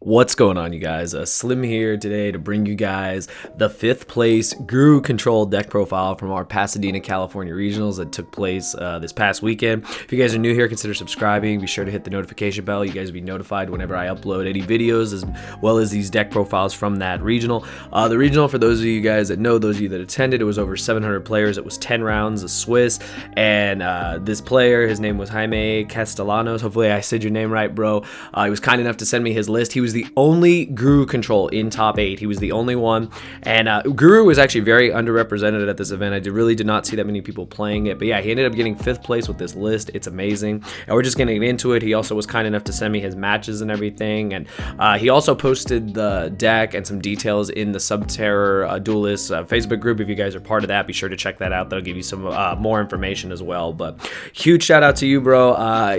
What's going on, you guys? Slim here today to bring you guys the 5th place Guru Control deck profile from our Pasadena, California regionals that took place this past weekend. If you guys are new here, consider subscribing. Be sure to hit the notification bell. You guys will be notified whenever I upload any videos as well as these deck profiles from that regional. The regional, for those of you guys that know, those of you that attended, it was over 700 players. It was 10 rounds of Swiss, and this player, his name was Jaime Castellanos. Hopefully I said your name right, bro. He was kind enough to send me his list. He was the only Guru Control in top 8. He was the only one, and Guru was actually very underrepresented at this event. I really did not see that many people playing it, but yeah, he ended up getting 5th place with this list. It's amazing, and we're just gonna get into it. He also was kind enough to send me his matches and everything, and he also posted the deck and some details in the Subterror Duelist Facebook group. If you guys are part of that, be sure to check that out. That'll give you some more information as well. But huge shout out to you, bro.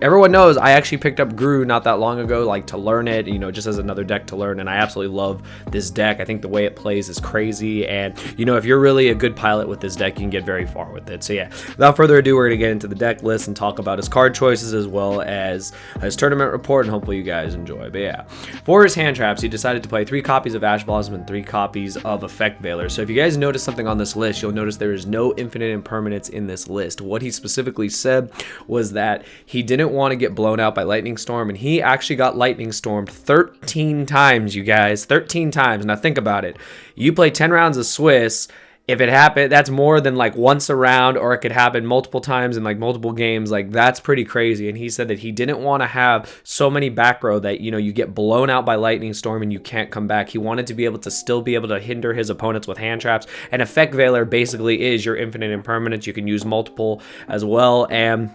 Everyone knows I actually picked up Guru not that long ago, like to learn it, you know, just as another deck to learn, and I absolutely love this deck. I think the way it plays is crazy, and you know, if you're really a good pilot with this deck, you can get very far with it. So yeah, without further ado, we're gonna get into the deck list and talk about his card choices as well as his tournament report, and hopefully you guys enjoy. But yeah, for his hand traps, he decided to play 3 copies of Ash Blossom and 3 copies of Effect Veiler. So if you guys notice something on this list, you'll notice there is no infinite impermanence in this list. What he specifically said was that he didn't want to get blown out by Lightning Storm, and he actually got Lightning Stormed 13 times, you guys. 13 times. Now think about it. You play 10 rounds of Swiss. If it happened, that's more than like once a round, or it could happen multiple times in like multiple games. Like, that's pretty crazy. And he said that he didn't want to have so many back row that, you know, you get blown out by Lightning Storm and you can't come back. He wanted to be able to still be able to hinder his opponents with hand traps. And Effect Veiler basically is your infinite impermanence. You can use multiple as well, and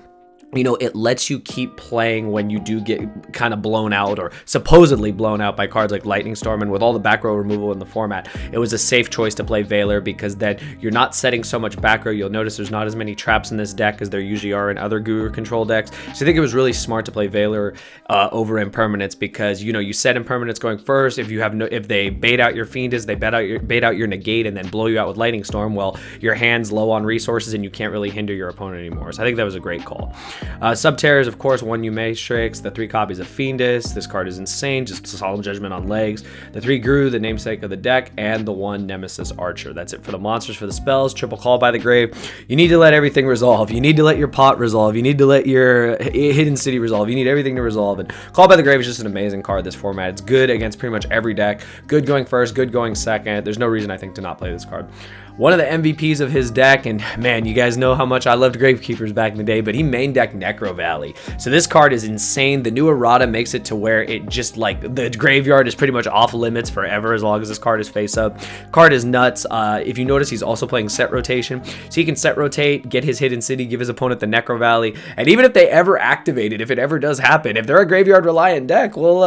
you know, it lets you keep playing when you do get kind of blown out or supposedly blown out by cards like Lightning Storm. And with all the back row removal in the format, it was a safe choice to play Veiler, because then you're not setting so much back row. You'll notice there's not as many traps in this deck as there usually are in other Guru Control decks. So I think it was really smart to play Veiler over Impermanence, because, you know, you set Impermanence going first. If you have if they bait out your Fiendus, they bait out your Negate and then blow you out with Lightning Storm, well, your hand's low on resources and you can't really hinder your opponent anymore. So I think that was a great call. Subterrors, of course, 1 Matrix, the 3 copies of Fiendus. This card is insane, just Solemn Judgment on legs. The 3 Guru, the namesake of the deck, and the 1 Nemesis Archer. That's it for the monsters. For the spells, Triple Call by the Grave. You need to let everything resolve. You need to let your pot resolve. You need to let your Hidden City resolve. You need everything to resolve. And Call by the Grave is just an amazing card this format. It's good against pretty much every deck. Good going first, good going second. There's no reason, I think, to not play this card. One of the MVPs of his deck, and man, you guys know how much I loved Gravekeepers back in the day, but he main decked Necro Valley. So this card is insane. The new errata makes it to where it just, like, the graveyard is pretty much off limits forever as long as this card is face up. Card is nuts. If you notice, he's also playing set rotation. So he can set rotate, get his Hidden City, give his opponent the Necro Valley, and even if they ever activate it, if it ever does happen, if they're a graveyard reliant deck, well,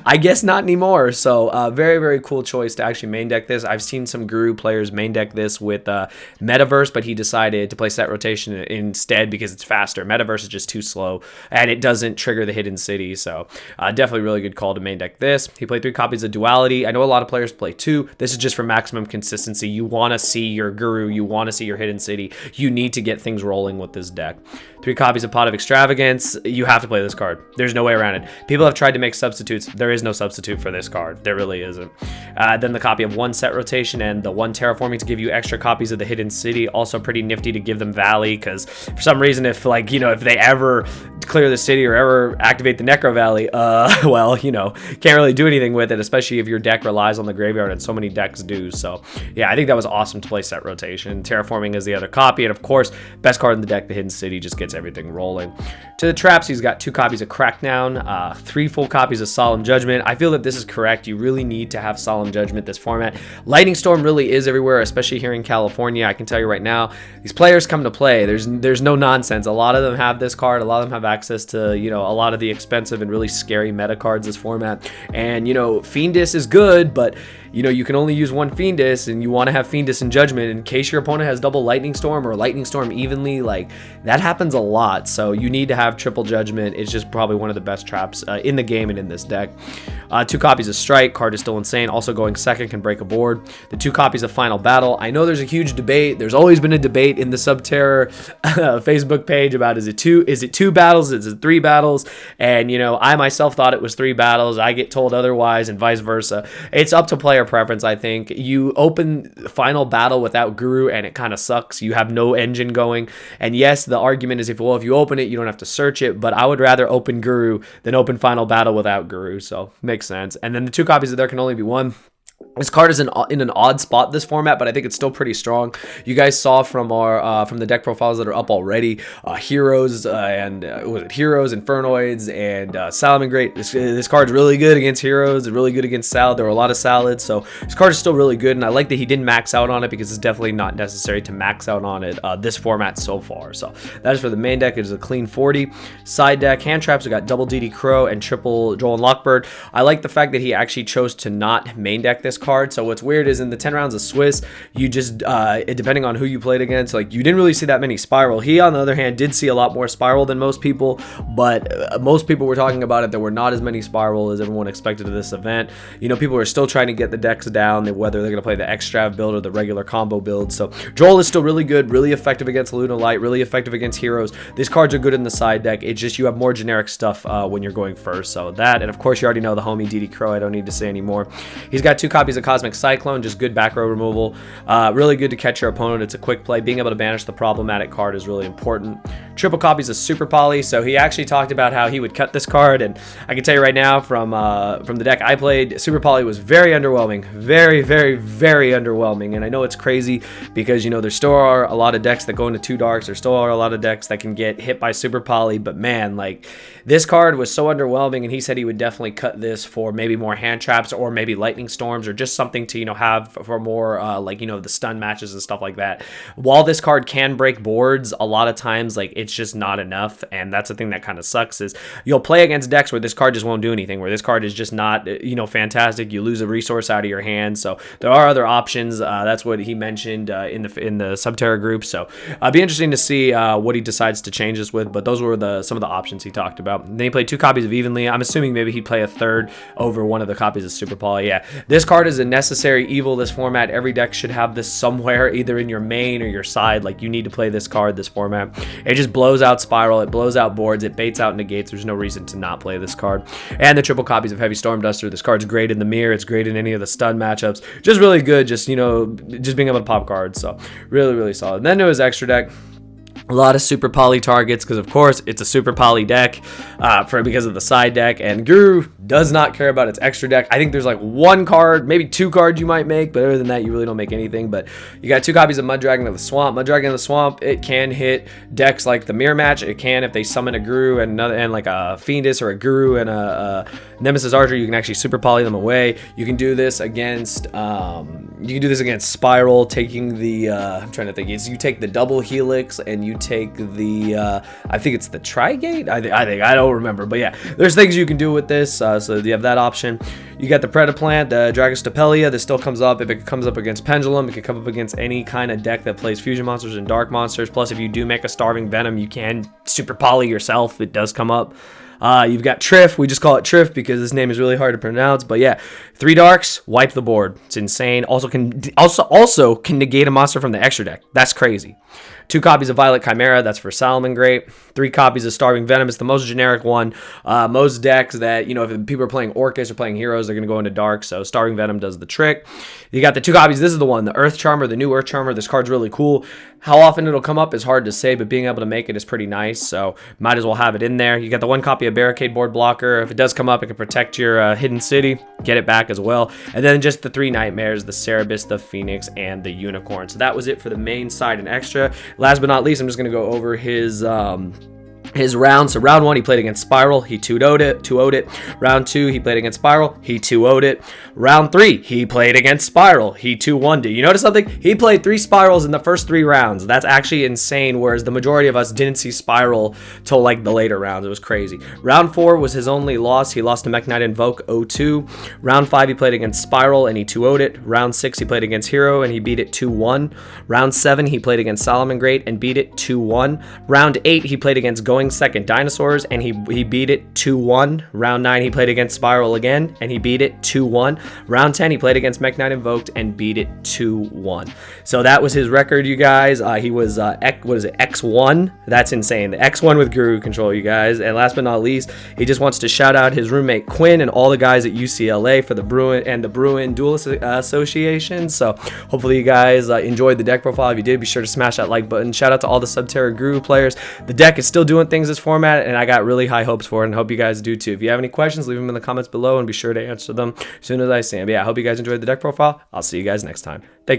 I guess not anymore. So very, very cool choice to actually main deck this. I've seen some Guru players main deck this with Metaverse, but he decided to play set rotation instead because it's faster. Metaverse is just too slow and it doesn't trigger the Hidden City. So definitely really good call to main deck this. He played 3 copies of Duality. I know a lot of players play 2. This is just for maximum consistency. You want to see your Guru, you want to see your Hidden City. You need to get things rolling with this deck. 3 copies of Pot of Extravagance. You have to play this card. There's no way around it. People have tried to make substitutes. There is no substitute for this card. There really isn't. Then the copy of 1 set rotation and the 1 terraforming to give you extra copies of the Hidden City. Also pretty nifty to give them Valley, because for some reason, if, like, you know, if they ever clear the city or ever activate the Necro Valley, well, you know, can't really do anything with it, especially if your deck relies on the graveyard, and so many decks do. So yeah, I think that was awesome to play set rotation. Terraforming is the other copy, and of course, best card in the deck, the Hidden City, just gets everything rolling. To the traps, he's got 2 copies of Crackdown, 3 full copies of Solemn Judgment. I feel that this is correct. You really need to have Solemn Judgment this format. Lightning Storm really is everywhere, especially here in California. I can tell you right now, these players come to play. There's no nonsense. A lot of them have this card. A lot of them have access to, you know, a lot of the expensive and really scary meta cards this format. And, you know, Fiendus is good, but you know, you can only use one Fiendus, and you want to have Fiendus and Judgment in case your opponent has double Lightning Storm or Lightning Storm evenly. Like, that happens a lot, so you need to have triple Judgment. It's just probably one of the best traps in the game and in this deck. 2 copies of Strike, card is still insane. Also going second, can break a board. The 2 copies of Final Battle. I know there's a huge debate. There's always been a debate in the Subterror Facebook page about is it two battles, is it 3 battles? And you know, I myself thought it was 3 battles. I get told otherwise, and vice versa. It's up to player preference, I think. You open Final Battle without Guru and it kind of sucks. You have no engine going. And yes, the argument is if you open it, you don't have to search it, but I would rather open Guru than open Final Battle without Guru, so makes sense. And then the 2 copies of there can only be 1. This card is in an odd spot this format, but I think it's still pretty strong. You guys saw from our from the deck profiles that are up already, Heroes and Heroes, Infernoids, and Salamangreat. This card's really good against Heroes. It's really good against Salad. There were a lot of Salads, so this card is still really good. And I like that he didn't max out on it because it's definitely not necessary to max out on it this format so far. So that is for the main deck. It is a clean 40. Side deck hand traps. We got double DD Crow and triple Joel and Lockbird. I like the fact that he actually chose to not main deck this card. So what's weird is in the 10 rounds of Swiss, you just depending on who you played against, like, you didn't really see that many Spiral. He, on the other hand, did see a lot more Spiral than most people, but most people were talking about it. There were not as many Spiral as everyone expected of this event. You know, people are still trying to get the decks down, whether they're going to play the Extrav build or the regular combo build. So Joel is still really good, really effective against Luna Light, really effective against Heroes. These cards are good in the side deck. It's just you have more generic stuff when you're going first. So that, and of course you already know the homie DD Crow. I don't need to say anymore. He's got 2 copies of Cosmic Cyclone, just good back row removal. Really good to catch your opponent. It's a quick play. Being able to banish the problematic card is really important. Triple copies of Super Poly. So he actually talked about how he would cut this card, and I can tell you right now from the deck I played, Super Poly was very underwhelming. Very, very, very underwhelming. And I know it's crazy because, you know, there still are a lot of decks that go into 2 darks. There still are a lot of decks that can get hit by Super Poly, but man, like, this card was so underwhelming, and he said he would definitely cut this for maybe more hand traps or maybe Lightning Storms or just something to, you know, have for more like, you know, the stun matches and stuff like that. While this card can break boards, a lot of times, like, it's just not enough, and that's the thing that kind of sucks is you'll play against decks where this card just won't do anything, where this card is just not, you know, fantastic. You lose a resource out of your hand, so there are other options. That's what he mentioned in the Subterra group, so be interesting to see what he decides to change this with, but those were some of the options he talked about. And then he played 2 copies of Evenly. I'm assuming maybe he'd play a 3rd over one of the copies of Super Poly. Yeah, this card is a necessary evil this format. Every deck should have this somewhere, either in your main or your side. Like, you need to play this card this format. It just blows out Spiral, it blows out boards, it baits out negates. There's no reason to not play this card. And the triple copies of Heavy Storm Duster. This card's great in the mirror, it's great in any of the stun matchups. Just really good, just, you know, just being able to pop cards. So really, really solid. And then to his extra deck, a lot of Super Poly targets because, of course, it's a Super Poly deck because of the side deck, and Guru does not care about its extra deck. I think there's like 1 card, maybe 2 cards you might make, but other than that, you really don't make anything. But you got 2 copies of Mud Dragon of the Swamp. Mud Dragon of the Swamp, it can hit decks like the Mirror Match. It can if they summon a Guru and like a Fiendus or a Guru and a Nemesis Archer. You can actually Super Poly them away. You can do this against Spiral, taking the I'm trying to think. You take the double Helix and you take the I think it's the Trigate. I don't remember, but yeah, there's things you can do with this. So you have that option. You got the Predaplant, the Dragostapelia. This still comes up if it comes up against Pendulum. It could come up against any kind of deck that plays Fusion Monsters and Dark Monsters. Plus, if you do make a Starving Venom, you can Super Poly yourself. It does come up. You've got Triff. We just call it Triff because this name is really hard to pronounce. But yeah, 3 darks, wipe the board. It's insane. Also can negate a monster from the extra deck. That's crazy. 2 copies of Violet Chimera, that's for Salamangreat. 3 copies of Starving Venom, it's the most generic one. Most decks that, you know, if people are playing Orcus or playing Heroes, they're going to go into Dark, so Starving Venom does the trick. You got the 2 copies, this is the one, the Earth Charmer, the new Earth Charmer. This card's really cool. How often it'll come up is hard to say, but being able to make it is pretty nice, so might as well have it in there. You got the 1 copy of Barricade Board Blocker. If it does come up, it can protect your Hidden City, get it back as well. And then just the 3 Nightmares, the Cerebus, the Phoenix, and the Unicorn. So that was it for the main side and extra. Last but not least, I'm just going to go over his his round. So round 1, he played against Spiral. He 2-0'd it. Round 2, he played against Spiral. He 2-0'd it. Round 3, he played against Spiral. He 2-1'd it. You notice something? He played 3 Spirals in the first 3 rounds. That's actually insane, whereas the majority of us didn't see Spiral till like the later rounds. It was crazy. Round 4 was his only loss. He lost to Mech Knight Invoke 0-2. Round 5, he played against Spiral and he 2-0'd it. Round 6, he played against Hero and he beat it 2-1. Round 7, he played against Solomon Great and beat it 2-1. Round 8, he played against Going Second Dinosaurs and he beat it 2-1. Round 9, he played against Spiral again and he beat it 2-1. Round 10, he played against Mech Knight Invoked and beat it 2-1. So that was his record, you guys. He was X1. That's insane. The X1 with Guru Control, you guys. And last but not least, he just wants to shout out his roommate Quinn and all the guys at UCLA for the Bruin Duel Association. So hopefully you guys enjoyed the deck profile. If you did, be sure to smash that like button. Shout out to all the Subterra Guru players. The deck is still doing things this format, and I got really high hopes for it, and hope you guys do too. If you have any questions, leave them in the comments below and be sure to answer them as soon as I see them. But yeah, I hope you guys enjoyed the deck profile. I'll see you guys next time. Thank you.